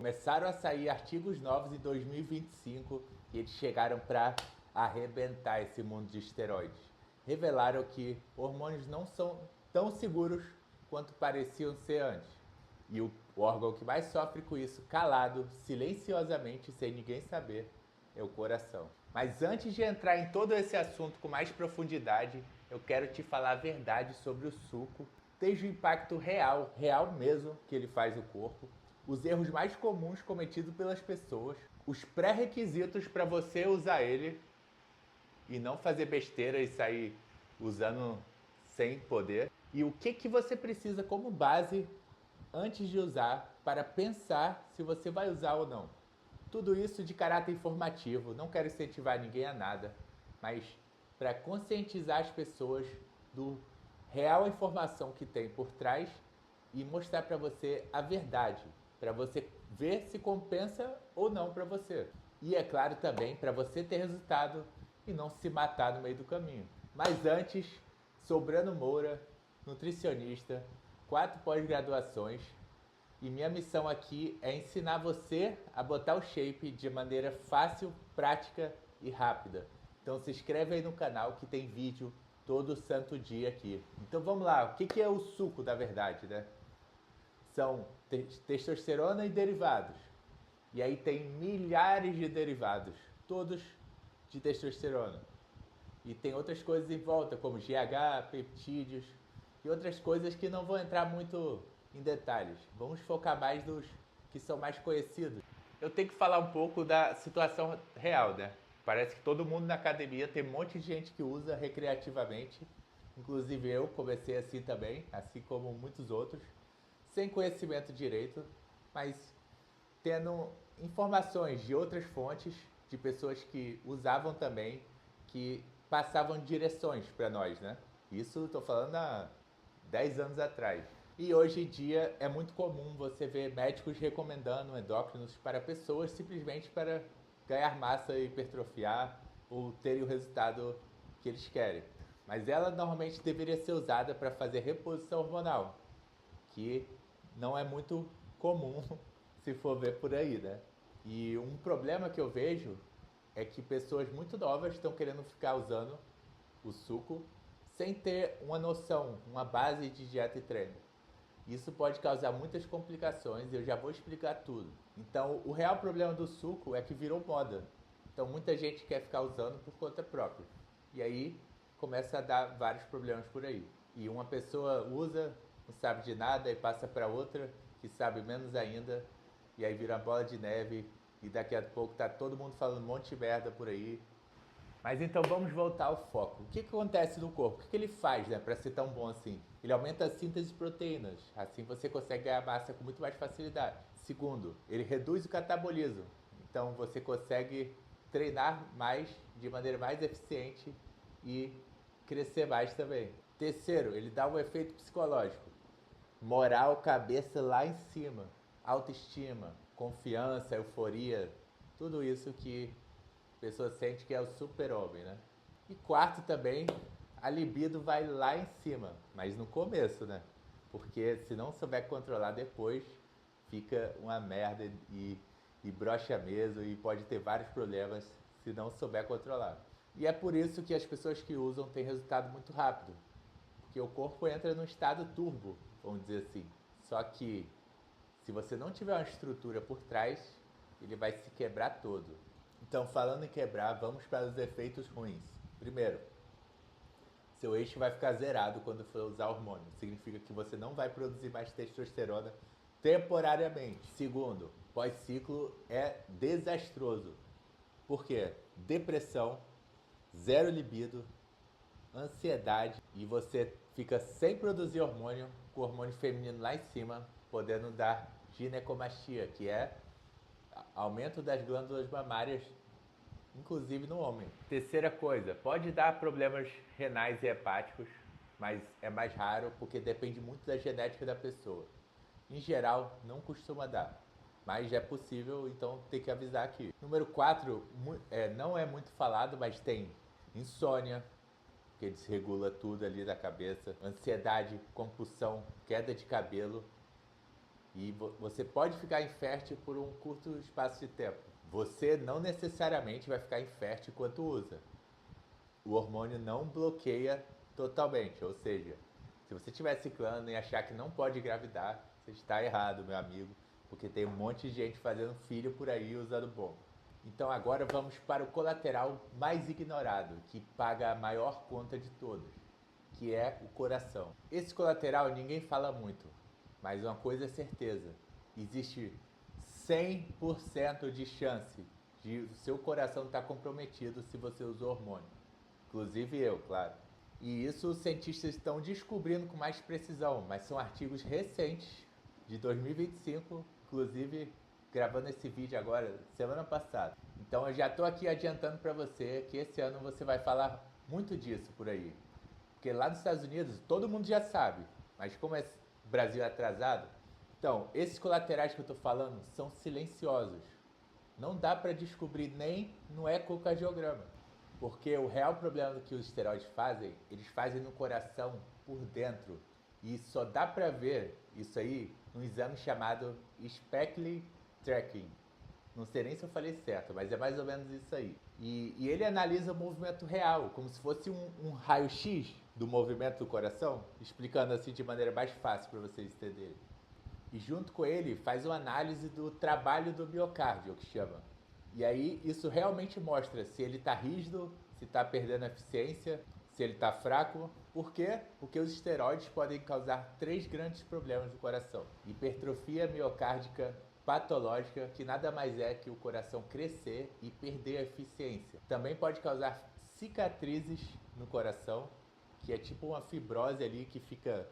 Começaram a sair artigos novos em 2025 e eles chegaram para arrebentar esse mundo de esteroides. Revelaram que hormônios não são tão seguros quanto pareciam ser antes. E o órgão que mais sofre com isso, calado, silenciosamente, sem ninguém saber, é o coração. Mas antes de entrar em todo esse assunto com mais profundidade, eu quero te falar a verdade sobre o suco, desde o impacto real, real mesmo, que ele faz no corpo, os erros mais comuns cometidos pelas pessoas, os pré-requisitos para você usar ele e não fazer besteira e sair usando sem poder, e o que você precisa como base antes de usar para pensar se você vai usar ou não. Tudo isso de caráter informativo, não quero incentivar ninguém a nada, mas para conscientizar as pessoas do real informação que tem por trás e mostrar para você a verdade, para você ver se compensa ou não para você. E é claro também para você ter resultado e não se matar no meio do caminho. Mas antes, sou Brano Moura, nutricionista, 4 pós-graduações, e minha missão aqui é ensinar você a botar o shape de maneira fácil, prática e rápida. Então se inscreve aí no canal que tem vídeo todo santo dia aqui. Então vamos lá, o que é o suco da verdade, né? São testosterona e derivados. E aí tem milhares de derivados, todos de testosterona. E tem outras coisas em volta, como GH, peptídeos e outras coisas que não vou entrar muito em detalhes. Vamos focar mais nos que são mais conhecidos. Eu tenho que falar um pouco da situação real, né? Parece que todo mundo na academia tem um monte de gente que usa recreativamente. Inclusive eu comecei assim também, assim como muitos outros, sem conhecimento direito, mas tendo informações de outras fontes, de pessoas que usavam também, que passavam direções para nós, né? Isso estou falando há 10 anos atrás. E hoje em dia é muito comum você ver médicos recomendando endócrinos para pessoas simplesmente para ganhar massa e hipertrofiar ou terem o resultado que eles querem. Mas ela normalmente deveria ser usada para fazer reposição hormonal, que não é muito comum se for ver por aí, né? E um problema que eu vejo é que pessoas muito novas estão querendo ficar usando o suco sem ter uma noção, uma base de dieta e treino. Isso pode causar muitas complicações e eu já vou explicar tudo. Então, o real problema do suco é que virou moda. Então, muita gente quer ficar usando por conta própria. E aí, começa a dar vários problemas por aí. E uma pessoa usa, não sabe de nada e passa para outra que sabe menos ainda. E aí vira uma bola de neve e daqui a pouco tá todo mundo falando um monte de merda por aí. Mas então vamos voltar ao foco. O que acontece no corpo? O que ele faz, né, para ser tão bom assim? Ele aumenta a síntese de proteínas, assim você consegue ganhar massa com muito mais facilidade. Segundo, ele reduz o catabolismo, então você consegue treinar mais, de maneira mais eficiente e crescer mais também. Terceiro, ele dá um efeito psicológico, moral, cabeça lá em cima, autoestima, confiança, euforia, tudo isso que a pessoa sente que é o super-homem, né? E quarto também, a libido vai lá em cima, mas no começo, né? Porque se não souber controlar depois, fica uma merda e brocha mesmo e pode ter vários problemas se não souber controlar. E é por isso que as pessoas que usam têm resultado muito rápido, porque o corpo entra num estado turbo, vamos dizer assim. Só que se você não tiver uma estrutura por trás, ele vai se quebrar todo. Então, falando em quebrar, vamos para os efeitos ruins. Primeiro, seu eixo vai ficar zerado quando for usar hormônio. Significa que você não vai produzir mais testosterona temporariamente. Segundo, pós-ciclo é desastroso. Por quê? Depressão, zero libido, ansiedade e você fica sem produzir hormônio, com o hormônio feminino lá em cima, podendo dar ginecomastia, que é aumento das glândulas mamárias, inclusive no homem. Terceira coisa, pode dar problemas renais e hepáticos, mas é mais raro porque depende muito da genética da pessoa. Em geral, não costuma dar, mas é possível, então tem que avisar aqui. Número 4, não é muito falado, mas tem insônia, que desregula tudo ali da cabeça, ansiedade, compulsão, queda de cabelo, E você pode ficar infértil por um curto espaço de tempo. Você não necessariamente vai ficar infértil enquanto usa. O hormônio não bloqueia totalmente, ou seja, se você estiver ciclando e achar que não pode engravidar, você está errado, meu amigo, porque tem um monte de gente fazendo filho por aí usando bomba. Então agora vamos para o colateral mais ignorado, que paga a maior conta de todos, que é o coração. Esse colateral ninguém fala muito, mas uma coisa é certeza: existe 100% de chance de o seu coração estar comprometido se você usa hormônio. Inclusive eu, claro. E isso os cientistas estão descobrindo com mais precisão, mas são artigos recentes, de 2025, inclusive gravando esse vídeo agora, semana passada. Então eu já estou aqui adiantando para você que esse ano você vai falar muito disso por aí. Porque lá nos Estados Unidos todo mundo já sabe, mas como é Brasil atrasado, então esses colaterais que eu estou falando são silenciosos. Não dá para descobrir nem no ecocardiograma. Porque o real problema que os esteroides fazem, eles fazem no coração por dentro. E só dá para ver isso aí num exame chamado Speckle Tracking. Não sei nem se eu falei certo, mas é mais ou menos isso aí. E ele analisa o movimento real, como se fosse um raio-x do movimento do coração, explicando assim de maneira mais fácil para vocês entenderem. E junto com ele faz uma análise do trabalho do miocárdio, que chama. E aí isso realmente mostra se ele está rígido, se está perdendo eficiência, se ele está fraco. Por quê? Porque os esteroides podem causar 3 grandes problemas no coração: hipertrofia miocárdica patológica, que nada mais é que o coração crescer e perder a eficiência. Também pode causar cicatrizes no coração, que é tipo uma fibrose ali que fica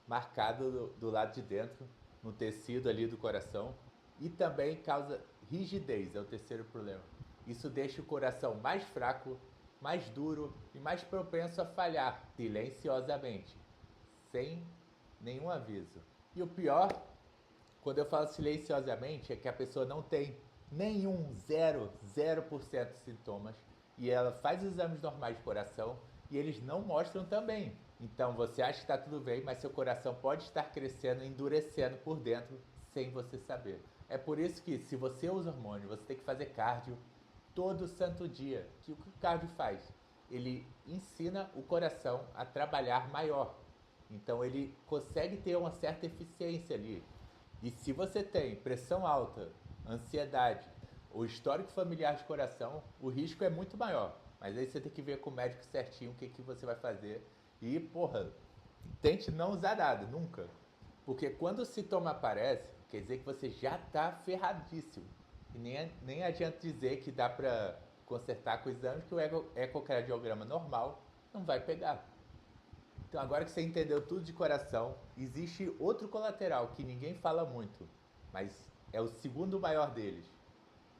marcado do lado de dentro, no tecido ali do coração. E também causa rigidez, é o terceiro problema. Isso deixa o coração mais fraco, mais duro e mais propenso a falhar silenciosamente, sem nenhum aviso. E o pior, quando eu falo silenciosamente, é que a pessoa não tem nenhum, 0% de sintomas e ela faz os exames normais de coração e eles não mostram também. Então você acha que está tudo bem, mas seu coração pode estar crescendo, endurecendo por dentro sem você saber. É por isso que, se você usa hormônio, você tem que fazer cardio todo santo dia. Que o que o cardio faz? Ele ensina o coração a trabalhar maior. Então ele consegue ter uma certa eficiência ali. E se você tem pressão alta, ansiedade ou histórico familiar de coração, o risco é muito maior. Mas aí você tem que ver com o médico certinho o que você vai fazer. E, porra, tente não usar nada, nunca. Porque quando o sintoma aparece, quer dizer que você já está ferradíssimo. E nem adianta dizer que dá para consertar com exames, que o ecocardiograma normal não vai pegar. Então agora que você entendeu tudo de coração, existe outro colateral que ninguém fala muito, mas é o segundo maior deles,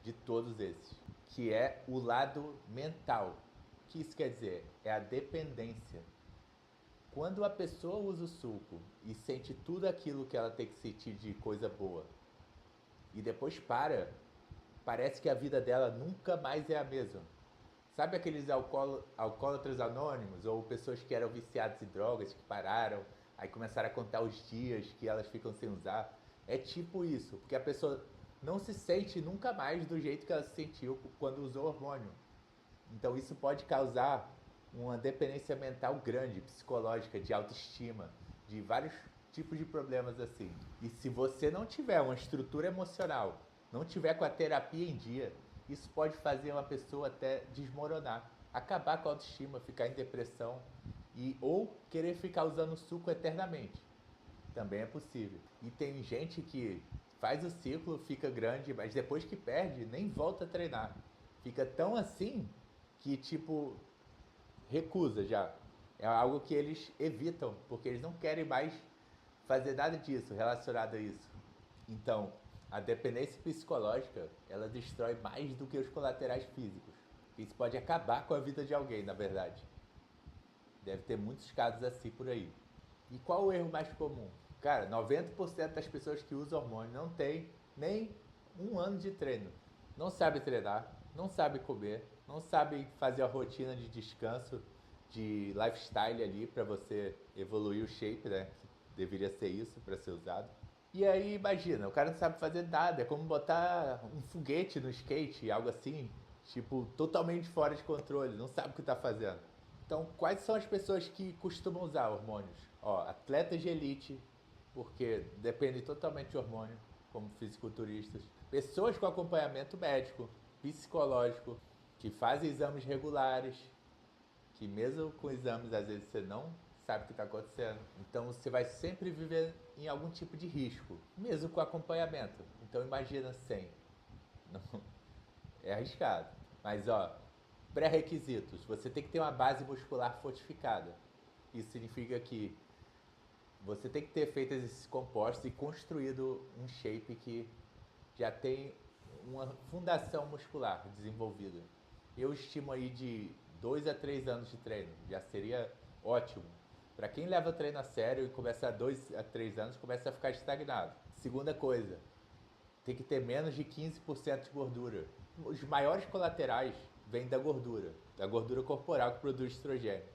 de todos esses, que é o lado mental. O que isso quer dizer? É a dependência. Quando a pessoa usa o suco e sente tudo aquilo que ela tem que sentir de coisa boa e depois parece que a vida dela nunca mais é a mesma. Sabe aqueles alcoólatras anônimos ou pessoas que eram viciadas em drogas, que pararam, aí começaram a contar os dias que elas ficam sem usar? É tipo isso, porque a pessoa não se sente nunca mais do jeito que ela se sentiu quando usou hormônio. Então isso pode causar uma dependência mental grande, psicológica, de autoestima, de vários tipos de problemas assim. E se você não tiver uma estrutura emocional, não tiver com a terapia em dia, isso pode fazer uma pessoa até desmoronar, acabar com a autoestima, ficar em depressão ou querer ficar usando suco eternamente. Também é possível. E tem gente que faz o ciclo, fica grande, mas depois que perde, nem volta a treinar. Fica tão assim que, tipo, recusa já. É algo que eles evitam, porque eles não querem mais fazer nada disso relacionado a isso. Então, a dependência psicológica, ela destrói mais do que os colaterais físicos. Isso pode acabar com a vida de alguém, na verdade. Deve ter muitos casos assim por aí. E qual o erro mais comum? Cara, 90% das pessoas que usam hormônio não tem nem um ano de treino. Não sabe treinar, não sabe comer, não sabe fazer a rotina de descanso, de lifestyle ali para você evoluir o shape, né? Que deveria ser isso para ser usado. E aí, imagina, o cara não sabe fazer nada, é como botar um foguete no skate, algo assim, tipo, totalmente fora de controle, não sabe o que tá fazendo. Então, quais são as pessoas que costumam usar hormônios? Ó, atletas de elite, porque depende totalmente de hormônio, como fisiculturistas. Pessoas com acompanhamento médico, psicológico, que fazem exames regulares, que mesmo com exames às vezes você não sabe o que está acontecendo. Então você vai sempre viver em algum tipo de risco, mesmo com acompanhamento. Então imagina sem. Não, é arriscado. Mas ó, pré-requisitos. Você tem que ter uma base muscular fortificada. Isso significa que você tem que ter feito esses compostos e construído um shape que já tem uma fundação muscular desenvolvida. Eu estimo aí de 2 a 3 anos de treino, já seria ótimo. Para quem leva o treino a sério e começa a 2 a 3 anos, começa a ficar estagnado. Segunda coisa, tem que ter menos de 15% de gordura. Os maiores colaterais vêm da gordura corporal que produz estrogênio.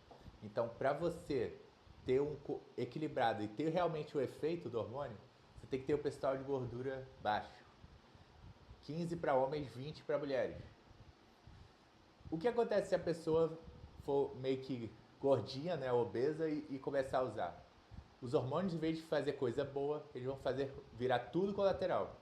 Então, para você ter um equilibrado e ter realmente o efeito do hormônio, você tem que ter o percentual de gordura baixo. 15 para homens, 20 para mulheres. O que acontece se a pessoa for meio que gordinha, né, obesa e começar a usar? Os hormônios, em vez de fazer coisa boa, eles vão fazer virar tudo colateral.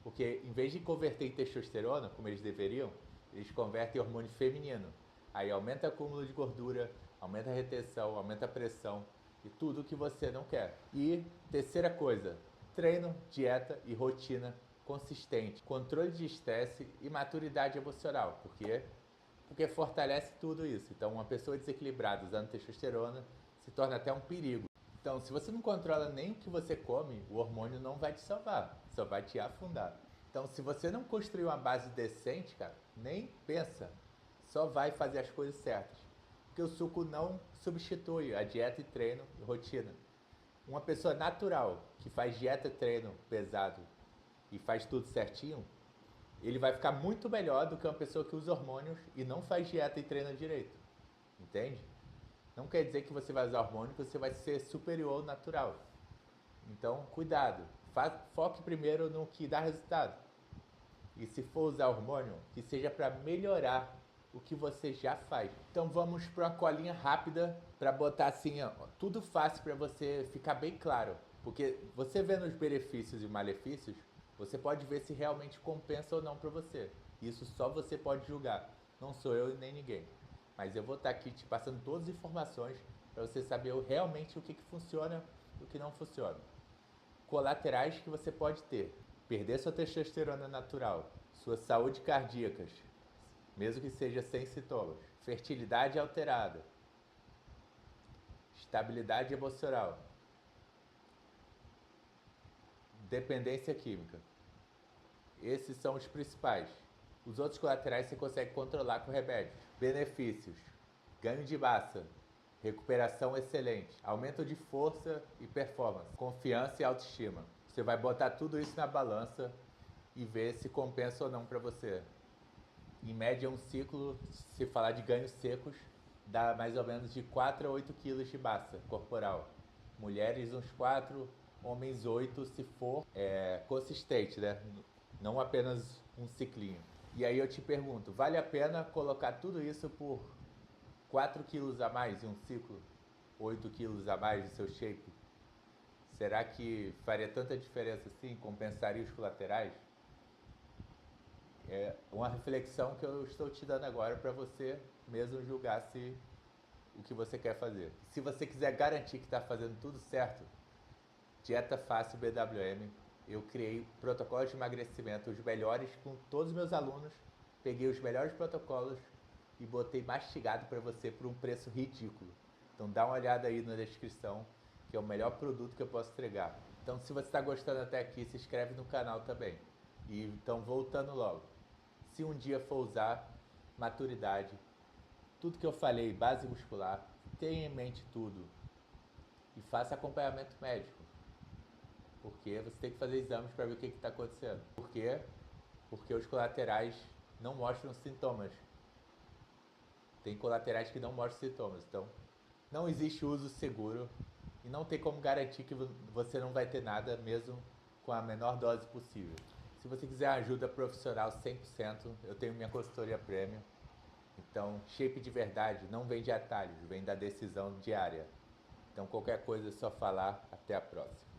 Porque em vez de converter em testosterona, como eles deveriam, eles convertem em hormônio feminino. Aí aumenta o acúmulo de gordura, aumenta a retenção, aumenta a pressão e tudo que você não quer. E terceira coisa, treino, dieta e rotina consistente, controle de estresse e maturidade emocional, porque fortalece tudo isso. Então, uma pessoa desequilibrada usando testosterona se torna até um perigo. Então, se você não controla nem o que você come, o hormônio não vai te salvar, só vai te afundar. Então, se você não construir uma base decente, cara, nem pensa, só vai fazer as coisas certas. Porque o suco não substitui a dieta e treino e rotina. Uma pessoa natural que faz dieta e treino pesado e faz tudo certinho, ele vai ficar muito melhor do que uma pessoa que usa hormônios e não faz dieta e treina direito. Entende? Não quer dizer que você vai usar hormônio que você vai ser superior ao natural. Então, cuidado. Foque primeiro no que dá resultado. E se for usar hormônio, que seja para melhorar o que você já faz. Então vamos para uma colinha rápida para botar assim, ó, tudo fácil para você ficar bem claro. Porque você vendo os benefícios e malefícios, você pode ver se realmente compensa ou não para você. Isso só você pode julgar. Não sou eu nem ninguém. Mas eu vou estar aqui te passando todas as informações para você saber realmente o que funciona e o que não funciona. Colaterais que você pode ter: perder sua testosterona natural, sua saúde cardíaca, mesmo que seja sem sintomas, fertilidade alterada, estabilidade emocional, dependência química. Esses são os principais. Os outros colaterais você consegue controlar com remédios. Benefícios: ganho de massa, recuperação excelente, aumento de força e performance, confiança e autoestima. Você vai botar tudo isso na balança e ver se compensa ou não para você. Em média, um ciclo, se falar de ganhos secos, dá mais ou menos de 4 a 8 quilos de massa corporal. Mulheres uns 4, homens 8, se for consistente, né? Não apenas um ciclinho. E aí eu te pergunto, vale a pena colocar tudo isso por 4 quilos a mais em um ciclo? 8 quilos a mais de seu shape? Será que faria tanta diferença assim? Compensaria os colaterais? É uma reflexão que eu estou te dando agora para você mesmo julgar se o que você quer fazer. Se você quiser garantir que está fazendo tudo certo, Dieta Fácil BWM, eu criei protocolos de emagrecimento, os melhores com todos os meus alunos, peguei os melhores protocolos e botei mastigado para você por um preço ridículo. Então dá uma olhada aí na descrição, que é o melhor produto que eu posso entregar. Então se você está gostando até aqui, se inscreve no canal também. E então voltando logo. Se um dia for usar, maturidade, tudo que eu falei, base muscular, tenha em mente tudo. E faça acompanhamento médico. Porque você tem que fazer exames para ver o que está acontecendo. Por quê? Porque os colaterais não mostram sintomas. Tem colaterais que não mostram sintomas. Então, não existe uso seguro e não tem como garantir que você não vai ter nada mesmo com a menor dose possível. Se você quiser ajuda profissional 100%, eu tenho minha consultoria premium. Então, shape de verdade não vem de atalhos, vem da decisão diária. Então, qualquer coisa é só falar. Até a próxima.